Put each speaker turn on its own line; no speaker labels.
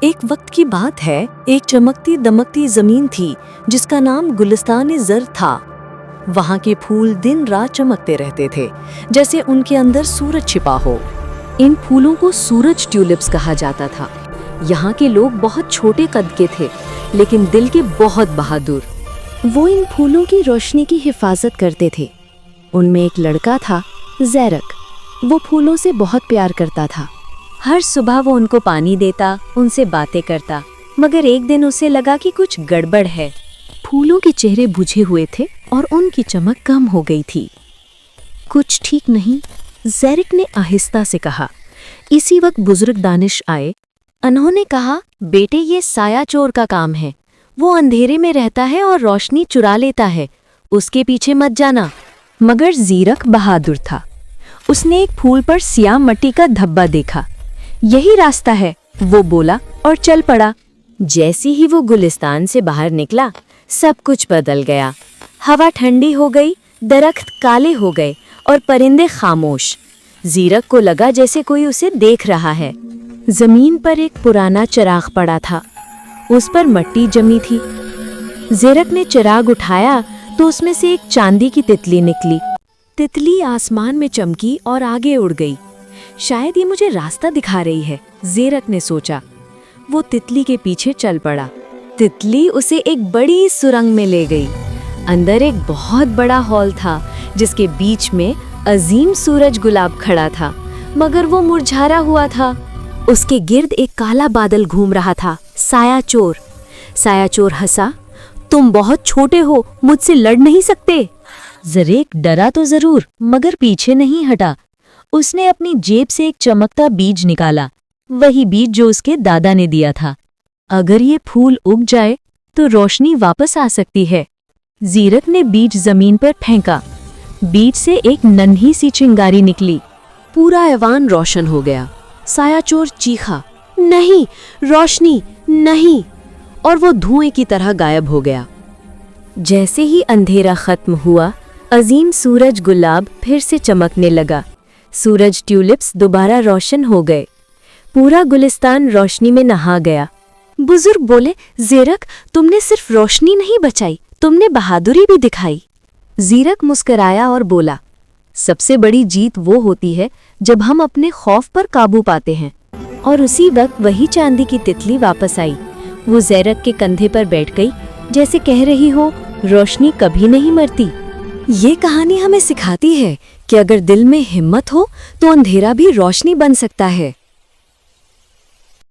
ایک وقت کی بات ہے، ایک چمکتی دمکتی زمین تھی جس کا نام گلستان زر تھا۔ وہاں کے پھول دن رات چمکتے رہتے تھے جیسے ان کے اندر سورج چھپا ہو۔ ان پھولوں کو سورج ٹیولپس کہا جاتا تھا۔ یہاں کے لوگ بہت چھوٹے قد کے تھے لیکن دل کے بہت بہادر۔ وہ ان پھولوں کی روشنی کی حفاظت کرتے تھے۔ ان میں ایک لڑکا تھا، زیرک۔ وہ پھولوں سے بہت پیار کرتا تھا۔ ہر صبح وہ ان کو پانی دیتا، ان سے باتیں کرتا، مگر ایک دن اسے لگا کہ کچھ گڑبڑ ہے۔ پھولوں کے چہرے بجھے ہوئے تھے اور ان کی چمک کم ہو گئی تھی۔ کچھ ٹھیک نہیں، زیرک نے آہستہ سے کہا۔ اسی وقت بزرگ دانش آئے۔ انہوں نے کہا، بیٹے یہ سایہ چور کا کام ہے۔ وہ اندھیرے میں رہتا ہے اور روشنی چرا لیتا ہے، اس کے پیچھے مت جانا۔ مگر زیرک بہادر تھا۔ اس نے ایک پھول پر سیاہ مٹی کا دھبا دیکھا۔ یہی راستہ ہے، وہ بولا اور چل پڑا۔ جیسی ہی وہ گلستان سے باہر نکلا، سب کچھ بدل گیا۔ ہوا ٹھنڈی ہو گئی، درخت کالے ہو گئے اور پرندے خاموش۔ زیرک کو لگا جیسے کوئی اسے دیکھ رہا ہے۔ زمین پر ایک پرانا چراغ پڑا تھا، اس پر مٹی جمی تھی۔ زیرک نے چراغ اٹھایا تو اس میں سے ایک چاندی کی تتلی نکلی۔ تتلی آسمان میں چمکی اور آگے اڑ گئی۔ شاید یہ مجھے راستہ دکھا رہی ہے، زیرک نے سوچا۔ وہ تتلی کے پیچھے چل پڑا۔ تتلی اسے ایک بڑی سرنگ میں لے گئی۔ اندر ایک بہت بڑا ہال تھا جس کے بیچ میں عظیم سورج گلاب کھڑا تھا، مگر وہ مرجھایا ہوا تھا۔ اس کے گرد ایک کالا بادل گھوم رہا تھا، سایہ چور۔ سایہ چور ہنسا، تم بہت چھوٹے ہو، مجھ سے لڑ نہیں سکتے۔ زیرک ڈرا تو ضرور مگر پیچھے نہیں ہٹا۔ اس نے اپنی جیب سے ایک چمکتا بیج نکالا، وہی بیج جو اس کے دادا نے دیا تھا۔ اگر یہ پھول اگ جائے تو روشنی واپس آ سکتی ہے۔ زیرک نے بیج زمین پر پھینکا۔ بیج سے ایک ننھی سی چنگاری نکلی۔ پورا ایوان روشن ہو گیا۔ سایہ چور چیخا، نہیں، روشنی نہیں، اور وہ دھوئیں کی طرح غائب ہو گیا۔ جیسے ہی اندھیرا ختم ہوا، عظیم سورج گلاب پھر سے چمکنے لگا۔ سورج ٹیولپس دوبارہ روشن ہو گئے۔ پورا گلستان روشنی میں نہا گیا۔ بزرگ بولے، زیرک، تم نے صرف روشنی نہیں بچائی، تم نے بہادری بھی دکھائی۔ زیرک مسکرایا اور بولا، سب سے بڑی جیت وہ ہوتی ہے جب ہم اپنے خوف پر قابو پاتے ہیں۔ اور اسی وقت وہی چاندی کی تتلی واپس آئی۔ وہ زیرک کے کندھے پر بیٹھ گئی، جیسے کہہ رہی ہو، روشنی کبھی نہیں مرتی۔ یہ کہانی ہمیں سکھاتی ہے کہ اگر دل میں ہمت ہو تو اندھیرا بھی روشنی بن سکتا ہے۔